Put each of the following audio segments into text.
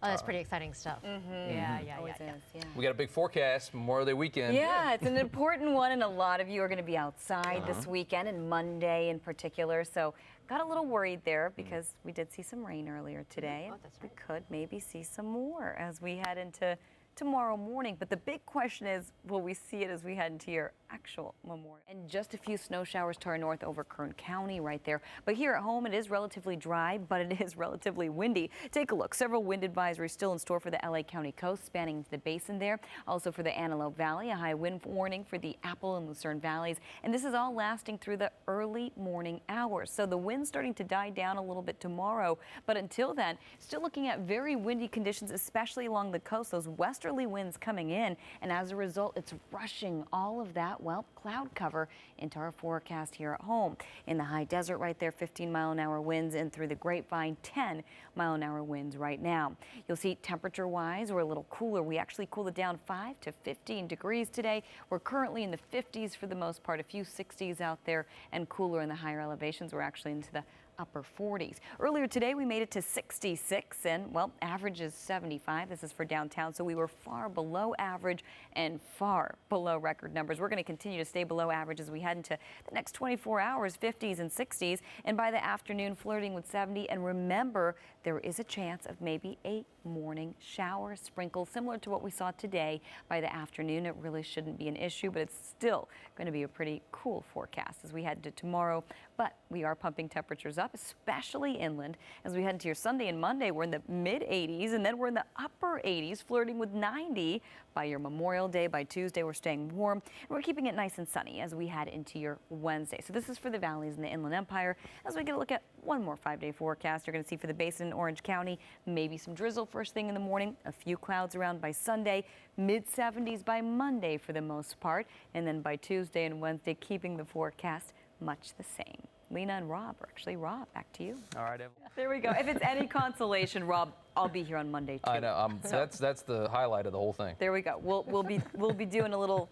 Oh, that's pretty exciting stuff. Always is, yeah. We got a big forecast, Memorial Day weekend. Yeah, it's an important one, and a lot of you are going to be outside this weekend, and Monday in particular. So got a little worried there because we did see some rain earlier today. Oh, that's right. We could maybe see some more as we head into tomorrow morning. But the big question is, will we see it as we head into your actual Memorial? And just a few snow showers to our north over Kern County right there. But here at home, it is relatively dry, but it is relatively windy. Take a look. Several wind advisories still in store for the LA County coast, spanning into the basin there. Also for the Antelope Valley, a high wind warning for the Apple and Lucerne valleys. And this is all lasting through the early morning hours. So the wind's starting to die down a little bit tomorrow. But until then, still looking at very windy conditions, especially along the coast. Those westerly winds coming in. And as a result, it's rushing all of that, well, cloud cover into our forecast here at home. In the high desert right there, 15-mile-an-hour winds, and through the Grapevine, 10-mile-an-hour winds right now. You'll see temperature-wise, we're a little cooler. We actually cooled it down 5 to 15 degrees today. We're currently in the 50s for the most part, a few 60s out there, and cooler in the higher elevations. We're actually into the upper 40s. Earlier today, we made it to 66, and well, average is 75. This is for downtown, so we were far below average and far below record numbers. We're going to continue to stay below average as we head into the next 24 hours, 50s and 60s, and by the afternoon, flirting with 70. And remember, there is a chance of maybe a morning shower, sprinkle, similar to what we saw today. By the afternoon, it really shouldn't be an issue, but it's still going to be a pretty cool forecast as we head to tomorrow. But we are pumping temperatures up, especially inland. As we head into your Sunday and Monday, we're in the mid 80s, and then we're in the upper 80s, flirting with 90 by your Memorial Day. By Tuesday, we're staying warm, and we're keeping it nice and sunny as we head into your Wednesday. So this is for the valleys in the Inland Empire. As we get a look at one more 5-day forecast, you're going to see for the basin in Orange County, maybe some drizzle first thing in the morning, a few clouds around by Sunday, mid 70s by Monday for the most part, and then by Tuesday and Wednesday, keeping the forecast much the same. Lena and Rob, or actually Rob, back to you. All right, Evelyn. There we go. If it's any consolation, Rob, I'll be here on Monday too. I know. That's the highlight of the whole thing. There we go. We'll be doing a little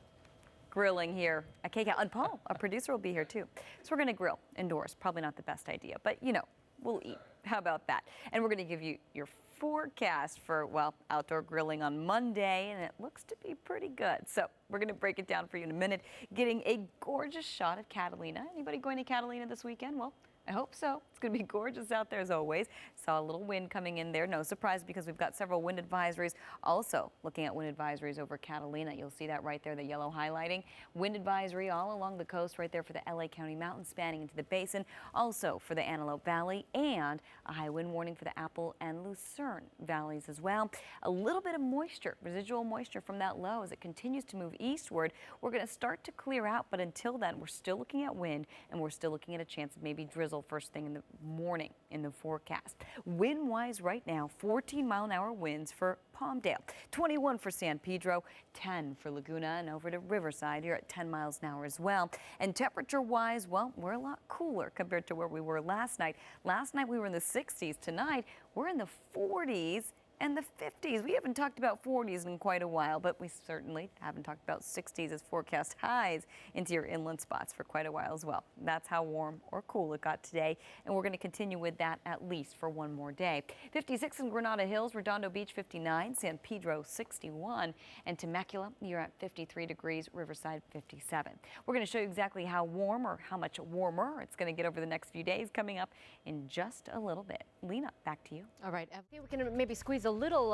grilling here at KCAL, and Paul, our producer, will be here too. So we're going to grill indoors. Probably not the best idea, but you know, we'll eat. How about that? And we're going to give you your forecast for, well, outdoor grilling on Monday, and it looks to be pretty good. So we're going to break it down for you in a minute. Getting a gorgeous shot of Catalina. Anybody going to Catalina this weekend? Well, I hope so. It's going to be gorgeous out there as always. Saw a little wind coming in there. No surprise because we've got several wind advisories. Also looking at wind advisories over Catalina. You'll see that right there, the yellow highlighting. Wind advisory all along the coast right there for the LA County mountains spanning into the basin. Also for the Antelope Valley, and a high wind warning for the Apple and Lucerne valleys as well. A little bit of moisture, residual moisture from that low as it continues to move eastward. We're going to start to clear out, but until then, we're still looking at wind, and we're still looking at a chance of maybe drizzle first thing in the morning in the forecast. Wind-wise right now, 14-mile-an-hour winds for Palmdale, 21 for San Pedro, 10 for Laguna, and over to Riverside here at 10 miles an hour as well. And temperature-wise, well, we're a lot cooler compared to where we were last night. Last night we were in the 60s. Tonight we're in the 40s and the 50s. We haven't talked about 40s in quite a while, but we certainly haven't talked about 60s as forecast highs into your inland spots for quite a while as well. That's how warm or cool it got today, and we're going to continue with that at least for one more day. 56 in Granada Hills, Redondo Beach 59, San Pedro 61, and Temecula, you're at 53 degrees, Riverside 57. We're going to show you exactly how warm or how much warmer it's going to get over the next few days coming up in just a little bit. Lena, back to you. All right, I think we can maybe squeeze a little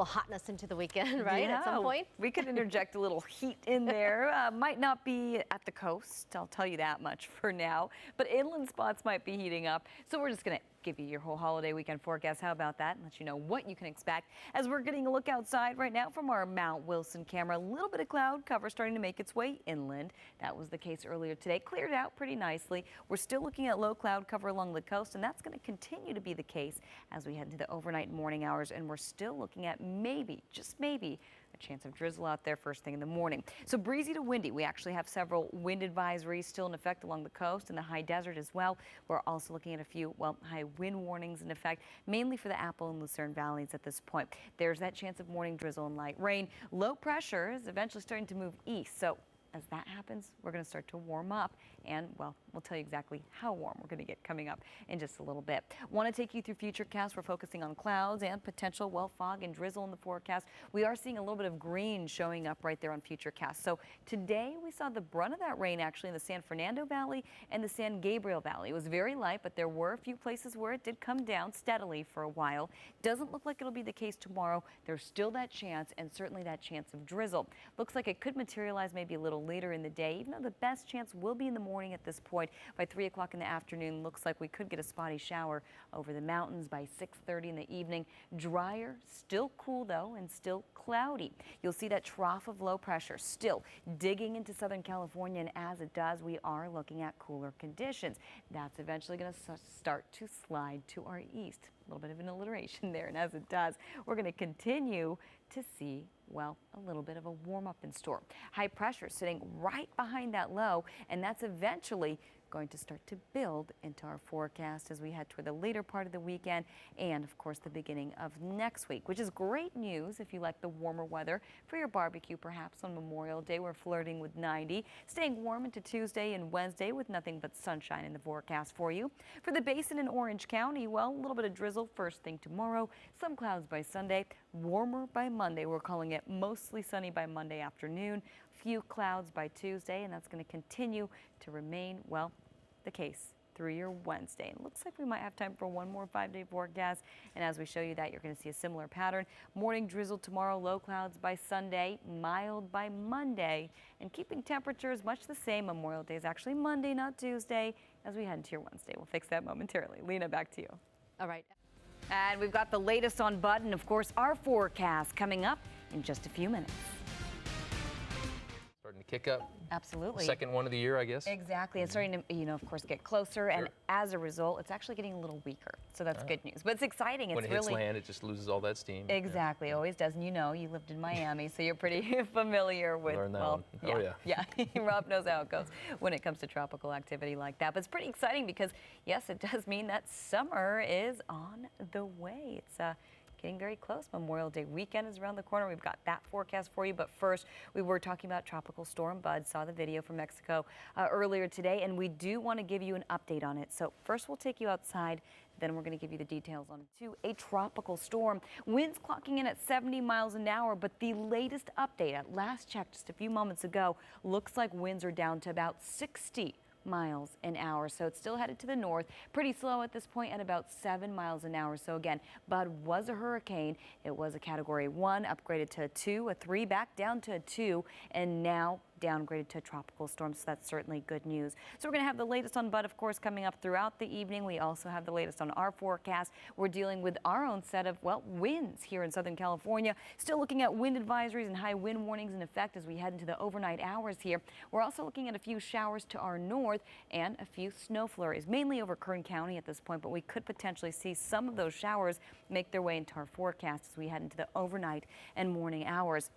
hotness into the weekend, right? Yeah, at some point. We could interject a little heat in there. Might not be at the coast, I'll tell you that much for now, but inland spots might be heating up. So we're just going to give you your whole holiday weekend forecast. How about that? And let you know what you can expect as we're getting a look outside right now from our Mount Wilson camera. A little bit of cloud cover starting to make its way inland. That was the case earlier today. Cleared out pretty nicely. We're still looking at low cloud cover along the coast, and that's going to continue to be the case as we head into the overnight and morning hours. And we're still looking at maybe, just maybe, a chance of drizzle out there first thing in the morning. So breezy to windy. We actually have several wind advisories still in effect along the coast and the high desert as well. We're also looking at a few, well, high wind warnings in effect, mainly for the Apple and Lucerne valleys at this point. There's that chance of morning drizzle and light rain. Low pressure is eventually starting to move east. So as that happens, we're going to start to warm up. And, well, we'll tell you exactly how warm we're going to get coming up in just a little bit. Want to take you through Futurecast. We're focusing on clouds and potential, well, fog and drizzle in the forecast. We are seeing a little bit of green showing up right there on Futurecast. So today we saw the brunt of that rain actually in the San Fernando Valley and the San Gabriel Valley. It was very light, but there were a few places where it did come down steadily for a while. Doesn't look like it'll be the case tomorrow. There's still that chance, and certainly that chance of drizzle. Looks like it could materialize maybe a little later in the day, even though the best chance will be in the morning at this point. By 3 o'clock in the afternoon, looks like we could get a spotty shower over the mountains by 6:30 in the evening. Drier, still cool though, and still cloudy. You'll see that trough of low pressure still digging into Southern California, and as it does, we are looking at cooler conditions. That's eventually going to start to slide to our east. A little bit of an alliteration there, and as it does, we're going to continue to see, well, a little bit of a warm-up in store. High pressure sitting right behind that low, and that's eventually going to start to build into our forecast as we head toward the later part of the weekend and, of course, the beginning of next week, which is great news if you like the warmer weather for your barbecue, perhaps on Memorial Day. We're flirting with 90, staying warm into Tuesday and Wednesday with nothing but sunshine in the forecast for you. For the basin in Orange County, well, a little bit of drizzle first thing tomorrow, some clouds by Sunday, warmer by Monday. We're calling it mostly sunny by Monday afternoon, few clouds by Tuesday, and that's going to continue to remain, well, the case through your Wednesday. And it looks like we might have time for one more 5-day forecast. And as we show you that, you're going to see a similar pattern. Morning drizzle tomorrow, low clouds by Sunday, mild by Monday, and keeping temperatures much the same. Memorial Day is actually Monday, not Tuesday, as we head into your Wednesday. We'll fix that momentarily. Lena, back to you. All right. And we've got the latest on Bud and, of course, our forecast coming up in just a few minutes. Starting to kick up. Absolutely. Second one of the year, I guess. Exactly. It's starting to, of course, get closer. And as a result, it's actually geting a little weaker. So that's good news. But it's exciting. It's when it hits really land, it just loses all that steam. Exactly. Yeah. Always does. And you lived in Miami, so you're pretty familiar with, Learned that well, one. yeah. Oh, yeah. Yeah. Rob knows how it goes when it comes to tropical activity like that. But it's pretty exciting because, yes, it does mean that summer is on the way. It's getting very close. Memorial Day weekend is around the corner. We've got that forecast for you. But first, we were talking about Tropical Storm Bud. Saw the video from Mexico earlier today, and we do want to give you an update on it. So first, we'll take you outside. Then we're going to give you the details on a tropical storm. Winds clocking in at 70 miles an hour, but the latest update at last check just a few moments ago looks like winds are down to about 60 miles an hour. So it's still headed to the north, pretty slow at this point at about 7 miles an hour. So again, Bud was a hurricane. It was a category 1, upgraded to a 2, a 3, back down to a 2, and now downgraded to a tropical storm, so that's certainly good news. So we're going to have the latest on Bud, of course, coming up throughout the evening. We also have the latest on our forecast. We're dealing with our own set of, well, winds here in Southern California. Still looking at wind advisories and high wind warnings in effect as we head into the overnight hours here. We're also looking at a few showers to our north and a few snow flurries, mainly over Kern County at this point, but we could potentially see some of those showers make their way into our forecast as we head into the overnight and morning hours.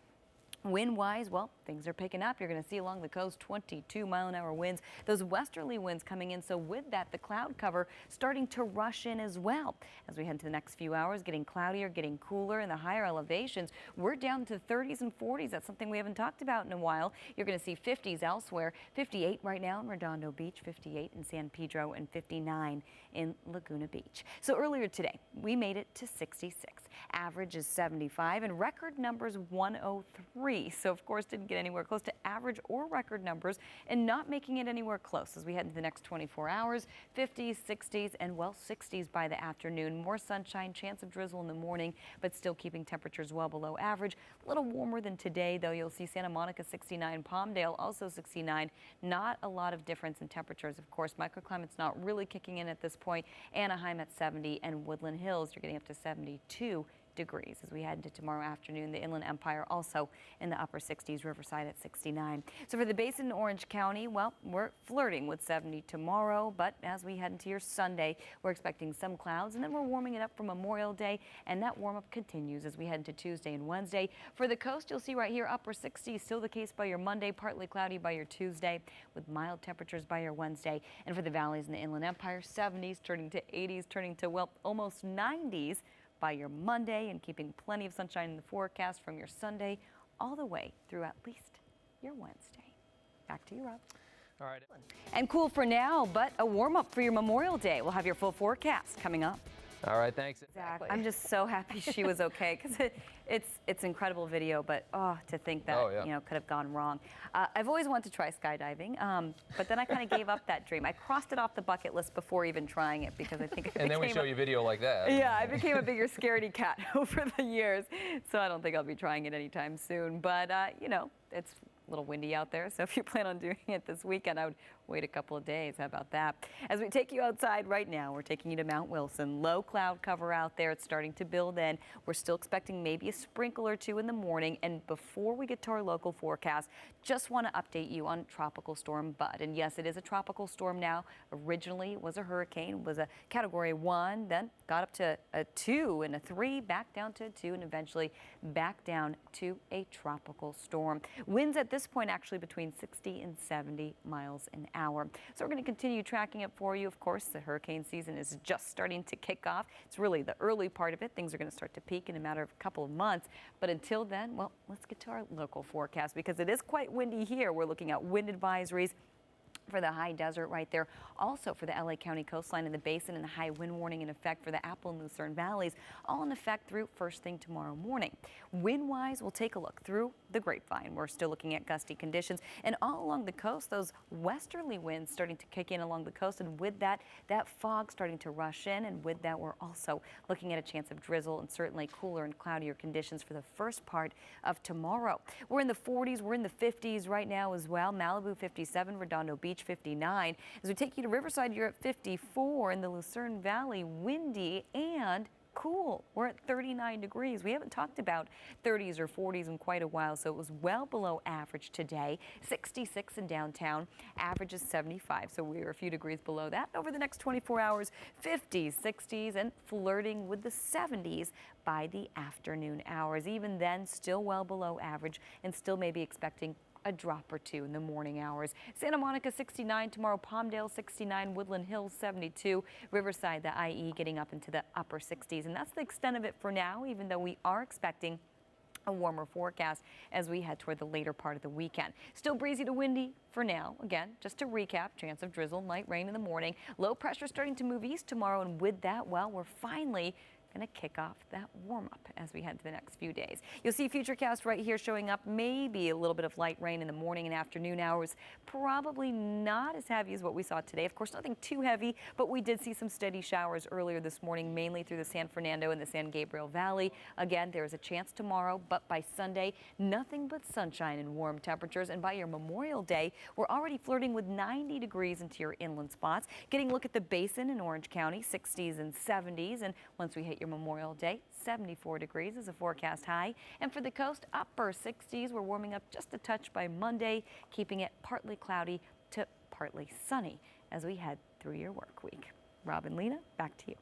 Wind-wise, well, things are picking up. You're going to see along the coast 22-mile-an-hour winds. Those westerly winds coming in. So with that, the cloud cover starting to rush in as well. As we head to the next few hours, getting cloudier, getting cooler in the higher elevations. We're down to 30s and 40s. That's something we haven't talked about in a while. You're going to see 50s elsewhere. 58 right now in Redondo Beach, 58 in San Pedro, and 59 in Laguna Beach. So earlier today, we made it to 66. Average is 75, and record numbers 103. So, of course, didn't get anywhere close to average or record numbers and not making it anywhere close as we head into the next 24 hours. 50s, 60s, and, well, 60s by the afternoon. More sunshine, chance of drizzle in the morning, but still keeping temperatures well below average. A little warmer than today, though. You'll see Santa Monica 69, Palmdale also 69. Not a lot of difference in temperatures, of course. Microclimate's not really kicking in at this point. Anaheim at 70, and Woodland Hills, you're getting up to 72 degrees as we head into tomorrow afternoon. The Inland Empire also in the upper 60s, Riverside at 69. So for the basin in Orange County, well, we're flirting with 70 tomorrow, but as we head into your Sunday, we're expecting some clouds, and then we're warming it up for Memorial Day, and that warm-up continues as we head into Tuesday and Wednesday. For the coast, you'll see right here upper 60s, still the case by your Monday, partly cloudy by your Tuesday, with mild temperatures by your Wednesday. And for the valleys in the Inland Empire, 70s turning to 80s, turning to, well, almost 90s by your Monday, and keeping plenty of sunshine in the forecast from your Sunday all the way through at least your Wednesday. Back to you, Rob. All right. And cool for now, but a warm-up for your Memorial Day. We'll have your full forecast coming up. All right, thanks. Exactly. I'm just so happy she was okay, because it's incredible video, but to think that could have gone wrong. I've always wanted to try skydiving, but then I kind of gave up that dream. I crossed it off the bucket list before even trying it, because I think And then we show you video like that. Yeah, I became a bigger scaredy cat over the years, so I don't think I'll be trying it anytime soon. But it's a little windy out there, so if you plan on doing it this weekend, I would wait a couple of days. How about that? As we take you outside right now, we're taking you to Mount Wilson. Low cloud cover out there. It's starting to build in. We're still expecting maybe a sprinkle or two in the morning. And before we get to our local forecast, just want to update you on Tropical Storm Bud. And yes, it is a tropical storm now. Originally, it was a hurricane, was a Category 1, then got up to a 2 and a 3, back down to a 2, and eventually back down to a tropical storm. Winds at this point actually between 60 and 70 miles an hour. So we're going to continue tracking it for you. Of course, the hurricane season is just starting to kick off. It's really the early part of it. Things are going to start to peak in a matter of a couple of months. But until then, well, let's get to our local forecast, because it is quite windy here. We're looking at wind advisories for the high desert right there. Also for the LA County coastline and the basin, and the high wind warning in effect for the Apple and Lucerne valleys, all in effect through first thing tomorrow morning. Wind-wise, we'll take a look through the grapevine. We're still looking at gusty conditions, and all along the coast, those westerly winds starting to kick in along the coast, and with that fog starting to rush in, and with that, we're also looking at a chance of drizzle and certainly cooler and cloudier conditions for the first part of tomorrow. We're in the 40s, we're in the 50s right now as well. Malibu 57, Redondo Beach 59. As we take you to Riverside, you're at 54. In the Lucerne Valley, windy and cool. We're at 39 degrees. We haven't talked about 30s or 40s in quite a while, so it was well below average today. 66 in downtown, average is 75, so we were a few degrees below that. Over the next 24 hours, 50s, 60s, and flirting with the 70s by the afternoon hours. Even then, still well below average, and still maybe expecting a drop or two in the morning hours. Santa Monica 69 tomorrow, Palmdale 69, Woodland Hills 72, Riverside, the IE getting up into the upper 60s. And that's the extent of it for now, even though we are expecting a warmer forecast as we head toward the later part of the weekend. Still breezy to windy for now. Again, just to recap, chance of drizzle, light rain in the morning. Low pressure starting to move east tomorrow, and with that, well, we're finally going to kick off that warm-up as we head to the next few days. You'll see Futurecast right here showing up, maybe a little bit of light rain in the morning and afternoon hours. Probably not as heavy as what we saw today. Of course, nothing too heavy, but we did see some steady showers earlier this morning, mainly through the San Fernando and the San Gabriel Valley. Again, there's a chance tomorrow, but by Sunday, nothing but sunshine and warm temperatures. And by your Memorial Day, we're already flirting with 90 degrees into your inland spots. Getting a look at the basin in Orange County, 60s and 70s. And once we hit your Memorial Day, 74 degrees is a forecast high. And for the coast, upper 60s. We're warming up just a touch by Monday, keeping it partly cloudy to partly sunny as we head through your work week. Rob and Lena, back to you.